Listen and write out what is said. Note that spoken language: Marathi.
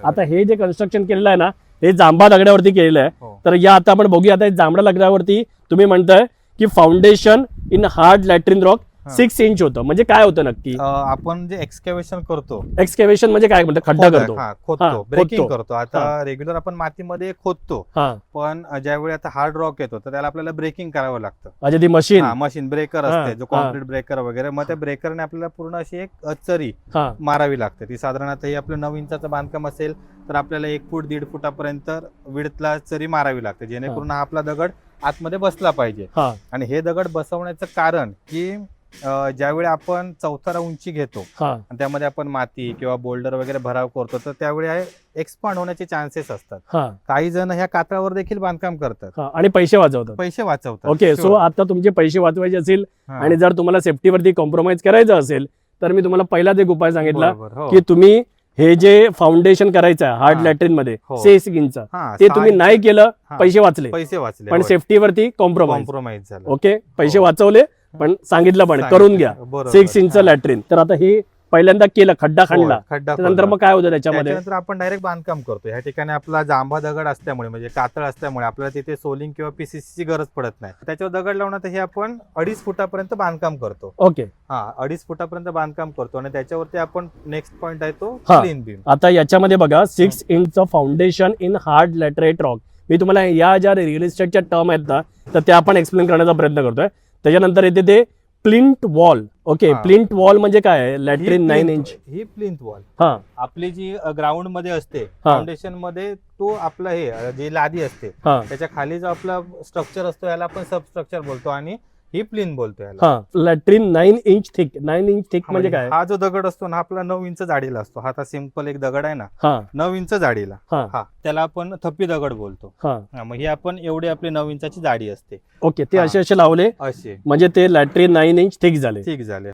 आता हे जे कन्स्ट्रक्शन केलेलं आहे ना हे जांभा दगडावरती केलेलं आहे. हो. तर या आता आपण बघूया आता जांभळा दगडावरती तुम्ही म्हणताय की foundation in hard latrine rock 6 inch होतं. म्हणजे काय होतं नक्की? आपण जे एक्सकॅव्हेशन करतो, एक्सकेव्हेशन म्हणजे काय म्हणतात? खड्डा करतो. खोदतो, ब्रेकिंग खोदतो. करतो. आता रेग्युलर आपण मातीमध्ये खोदतो, हा पण ज्यावेळी आता हार्ड रॉक येतो तर त्याला आपल्याला ब्रेकिंग करावं लागतं. म्हणजे ती मशीन. मशीन ब्रेकर असते, जो कॉन्क्रीट ब्रेकर वगैरे. मग त्या ब्रेकरने आपल्याला पूर्ण अशी एक चरी मारावी लागते. ती साधारणतः ही आपलं 9 इंचाचं बांधकाम असेल तर आपल्याला 1 फूट 1.5 फुटापर्यंत विड्थला चरी मारावी लागते, जेणेकरून हा आपला दगड आतमध्ये बसला पाहिजे. आणि हे दगड बसवण्याचं कारण की ज्यावेळी आपण चौथरा उंची घेतो आणि त्यामध्ये आपण माती किंवा बोल्डर वगैरे भराव करतो तर त्यावेळी एक्सपांड होण्याचे चान्सेस असतात. काही जण ह्या कातळावर देखील बांधकाम करतात आणि पैसे वाचवतात. ओके, सो आता तुमचे पैसे वाचवायचे असेल आणि जर तुम्हाला सेफ्टीवरती कॉम्प्रोमाइज करायचं असेल तर मी तुम्हाला पहिलाच एक उपाय सांगितला की तुम्ही हे जे फाउंडेशन करायचं आहे हार्ड लॅट्रिन मध्ये 6 इंच ते तुम्ही नाही केलं, पैसे वाचले, पण सेफ्टीवरती कॉम्प्रोमाइज झालं. ओके, पैसे वाचवले पण सांगितलं पण करून घ्या 6 इंच लॅट्रिन. तर आता हे पहिल्यांदा केलं, खड्डा खणला, नंतर मग काय होतं त्याच्यामध्ये? त्याच्यानंतर आपण डायरेक्ट बांधकाम करतो. ह्या ठिकाणी आपला जांभा दगड असल्यामुळे म्हणजे कातळ असल्यामुळे आपल्याला तिथे सोलिंग किंवा पीसीसी गरज पडत नाही. त्याच्यावर दगड लावण्यात हे आपण 2.5 फुटापर्यंत बांधकाम करतो. ओके, 2.5 फुटापर्यंत बांधकाम करतो आणि त्याच्यावरती आपण नेक्स्ट पॉइंट आहे तो क्लीन बीम. आता याच्यामध्ये बघा 6 inch foundation in hard laterite rock. मी तुम्हाला या ज्या रिअल इस्टेटच्या टर्म आहेत ना तर त्या आपण एक्सप्लेन करण्याचा प्रयत्न करतोय. त्याच्यानंतर येते ते plinth wall. Okay, plinth wall म्हणजे काय? लॅट्रिन 9 इंच ही प्लिंथ वॉल आपली जी ग्राउंड मध्ये असते, फाउंडेशन मध्ये तो आपला हे जी लादी असते त्याच्या खाली जो आपला स्ट्रक्चर असतो याला आपण सब स्ट्रक्चर बोलतो आणि ही प्लिंथ बोलतो याला. Latrine 9 inch thick. 9 inch thick म्हणजे काय? हा जो दगड असतो ना आपला 9 इंच जाडीला असतो. हा आता सिंपल एक दगड आहे ना 9 इंच जाडीला, त्याला आपण थप्पी दगड बोलतो. मग ही आपण एवढी आपली 9 इंचाची जाडी असते. ओके, ते असे लावले असे म्हणजे ते लॅट्रिन 9 इंच थिक झाले.